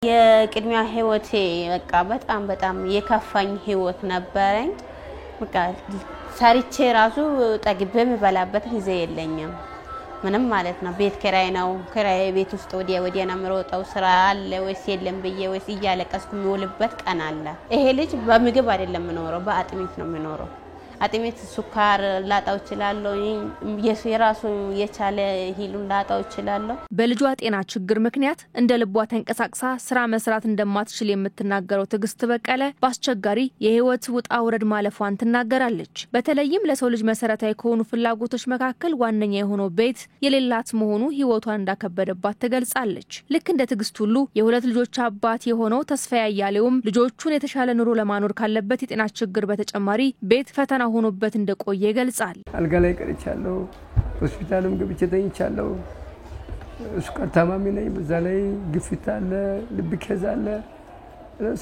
የቅድሚያ ህይወቴ በቃ በጣም የከፋኝ ህይወት ነበረኝ በቃ ሰርቼ ራሱ ጠግቤ የምበላበት ጊዜ የለኝም ምንም ማለት ነው ቤት ኪራይ ነው ኪራይ ቤት ውስጥ ወዲያ ነው የምሮጠው ስራ አለ ወይስ የለም ብዬ ወይስ እያለቀስኩ የሚውልበት ቀን አለ ይሄ ልጅ በምግብ አይደለም የሚኖረው በአጥሚት ነው የሚኖረው አጥሚት ሱካር ላጣው ይችላልው የራሱ የቻለ ሂሉን ላጣው ይችላልው በልጇ ጤና ችግር ምክንያት እንደ ልቧ ተንቀሳቅሳ ስራ መስራት እንደማትችል የምትናገረው ትግስት በቀለ ባስቸጋሪ የህይወት ውጣ ውረድ ማለፏን ትናገራለች በተለይም ለሰው ልጅ መሰረታዊ ከሆኑ ፍላጎቶች መካከል ዋነኛ የሆነው ቤት የሌላት መሆኑ ህይወቷን እንዳከበደባት ትገልጻለች ልክ እንደ ትግስት ሁሉ የሁለት ልጆች አባት የሆነው ተስፋ ያያሌውም ልጆቹን የተሻለ ኑሮ ለማኖር ካለበት የጤና ችግር በተጨማሪ ቤት ፈተና ሆኖበት እንደቆየ ይገልጻል አልጋ ላይ ቀርቻለሁ ሆስፒታልም ገብቼ ተኝቻለሁ ሱካር ታማሚ ነኝ በዛ ላይ ግፊት አለ ልብ ከዛ አለ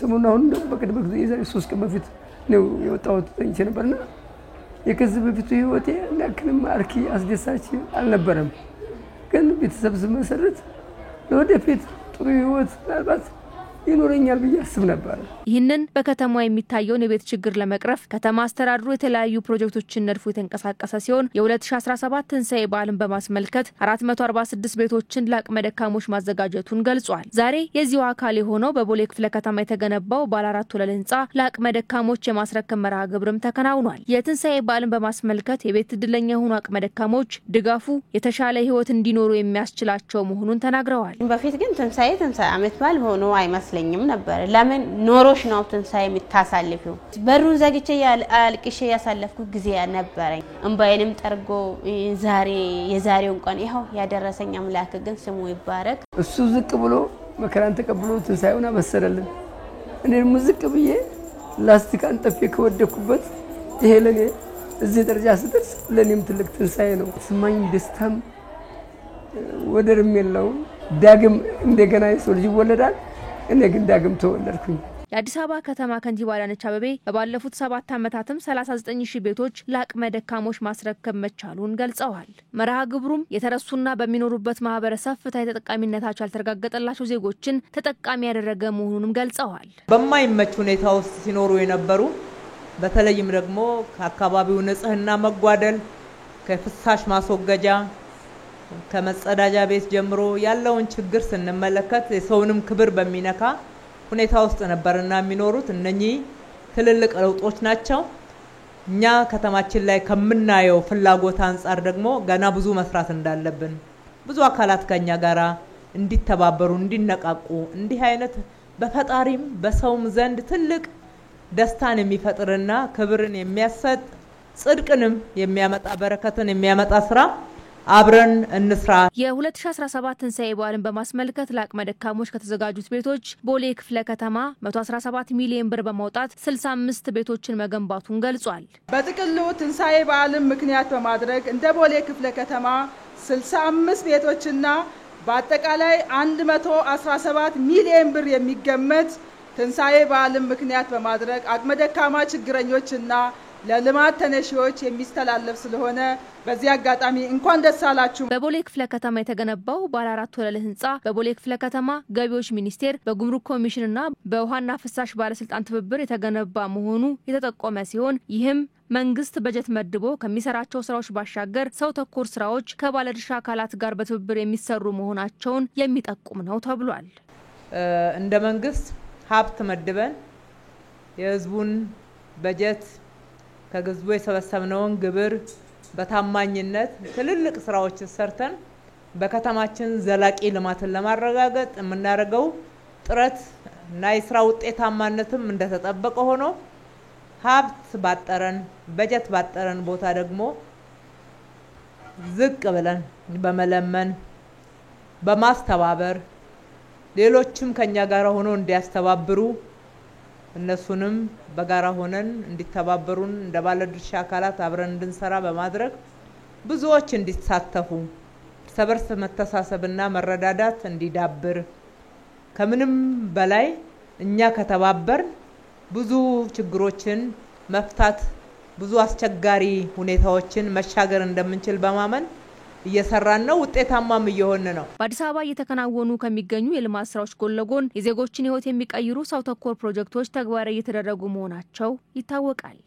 ሰሞኑን አሁን ደግሞ በቅድመ ጊዜ የዛሬ 3 ቀን በፊት ነው የወጣሁት ተኝቼ ነበርና የከዚህ በፊቱ ህይወቴ እንዳክንም አርኪ አስደሳች አልነበረም ግን ቤተሰብ መሰረት ለወደፊት ጥሩ ህይወት ምናልባት ይኖረኛል ብዬ አስብ ነበር ይህንን በከተማው የሚታየውን የቤት ችግር ለመቅረፍ ከተማ አስተዳድሩ የተለያዩ ፕሮጀክቶችን ነድፎ የተንቀሳቀሰ ሲሆን የ2017 ትንሳኤ በዓልን በማስመልከት 446 ቤቶችን ለአቅመ ደካሞች ማዘጋጀቱን ገልጿል ዛሬ የዚሁ አካል የሆነው በቦሌ ክፍለ ከተማ የተገነባው ባለ 4 ወለል ህንጻ ለአቅመ ደካሞች የማስረከብ መርሃ ግብርም ተከናውኗል የትንሳኤ በዓልን በማስመልከት የቤት እድለኛ የሆኑ አቅመ ደካሞች ድጋፉ የተሻለ ህይወት እንዲኖሩ የሚያስችላቸው መሆኑን ተናግረዋል በፊት ግን ትንሳኤ አመት በዓል ሆኖ አይመስለኝም ነበር ለምን ኖሮሽ ነው ትንሳኤ የምታሳልፊው በሩን ዘግቼ አልቅሼ ያሳለፍኩ ጊዜ ነበረኝ እንባዬንም ጠርጎ ዛሬ የዛሬውን ቀን ይሄው ያደረሰኝ አምላክ ግን ስሙ ይባረክ እሱ ዝቅ ብሎ መከራን ተቀብሎ ትንሳኤውን አበሰረልን እኔም ዝቅ ብዬ ላስቲክ አንጠፌ ከወደኩበት ይሄ ለኔ እዚህ ደረጃ ስደርስ ለኔም ትልቅ ትንሳኤ ነው ስማኝ ደስታም ወደርም የለው ዳግም እንደገና የሰው ልጅ ይወለዳል እኔ ግን ዳግም ተወለድኩኝ የአዲስ አበባ ከተማ ከንቲባ አዳነች አቤቤ በባለፉት 7 ዓመታትም 39000 ቤቶች ለአቅመ ደካሞች ማስረከብ መቻሉን ገልጸዋል መርሃ ግብሩም የተረሱና በሚኖሩበት ማህበረሰብ ፍትሃዊ ተጠቃሚነታቸው ያልተረጋገጠላቸው ዜጎችን ተጠቃሚ ያደረገ መሆኑንም ገልጸዋል በማይመች ሁኔታ ውስጥ ሲኖሩ የነበሩ በተለይም ደግሞ ከአካባቢው ንጽህና መጓደል ከፍሳሽ ማስወገጃ ከመጸዳጃ ቤት ጀምሮ ያለውን ችግር ስንመለከት የሰውንም ክብር በሚነካ ሁኔታ ውስጥ ነበርና የሚኖሩት እነኚህ ትልልቅ ለውጦች ናቸው እኛ ከተማችን ላይ ከምናየው ፍላጎት አንፃር ደግሞ ገና ብዙ መስራት እንዳለብን ብዙ አካላት ከኛ ጋራ እንዲተባበሩ እንዲነቃቁ እንዲህ አይነት በፈጣሪም በሰውም ዘንድ ትልቅ ደስታን የሚፈጥርና ክብርን የሚያሰጥ ጽድቅንም የሚያመጣ በረከትን የሚያመጣ ስራ አብረን እንስራ የ2017 ትንሳኤ በዓልን በማስመልከት ለአቅመ ደካሞች ከተዘጋጁት ቤቶች ቦሌ ክፍለ ከተማ 117 ሚሊዮን ብር በማውጣት 65 ቤቶችን መገንባቱን ገልጿል በጥቅሉ ትንሳኤ በዓልን ምክንያት በማድረግ እንደ ቦሌ ክፍለ ከተማ 65 ቤቶችና በአጠቃላይ 117 ሚሊዮን ብር የሚገመት ትንሳኤ በዓልን ምክንያት በማድረግ አቅመ ደካማ ችግረኞችና ለልማት ተነሺዎች የሚስተላለፍ ስለሆነ በዚህ አጋጣሚ እንኳን ደስ አላችሁ በቦሌ ክፍለ ከተማ የተገነባው ባለ 4 ወለል ህንጻ በቦሌ ክፍለ ከተማ ገቢዎች ሚኒስቴር በጉምሩክ ኮሚሽንና በውሃና ፍሳሽ ባለስልጣን ትብብር የተገነባ መሆኑ የተጠቆመ ሲሆን ይህም መንግስት በጀት መድቦ ከሚሰራቸው ስራዎች ባሻገር ሰው ተኮር ስራዎች ከባለድርሻ አካላት ጋር በትብብር የሚሰሩ መሆናቸውን የሚጠቁም ነው ተብሏል እንደ መንግስት ሀብት መድበን የህዝቡን በጀት ከግዝቡ የሰበሰብነውን ግብር በታማኝነት ትልልቅ ስራዎች ሰርተን በከተማችን ዘላቂ ልማትን ለማረጋገጥ የምናደርገው ጥረት እና የስራ ውጤታማነትም እንደተጠበቀ ሆኖ ሀብት ባጠረን በጀት ባጠረን ቦታ ደግሞ ዝቅ ብለን በመለመን በማስተባበር ሌሎችም ከኛ ጋር ሆኖ እንዲያስተባብሩ እነሱንም በጋራ ሆነን እንዲተባበሩን እንደ ባለድርሻ አካላት አብረን እንድንሰራ በማድረግ ብዙዎች እንዲሳተፉ ሰበርስ መተሳሰብና መረዳዳት እንዲዳብር ከምንም በላይ እኛ ከተባበር ብዙ ችግሮችን መፍታት ብዙ አስቸጋሪ ሁኔታዎችን መሻገር እንደምንችል በማመን እየሰራን ነው ውጤታማም እየሆነ ነው በአዲስ አበባ እየተከናወኑ ከሚገኙ የልማት ስራዎች ጎን ለጎን የዜጎችን ህይወት የሚቀይሩ ሰው ተኮር ፕሮጀክቶች ተግባራዊ እየተደረጉ መሆናቸው ይታወቃል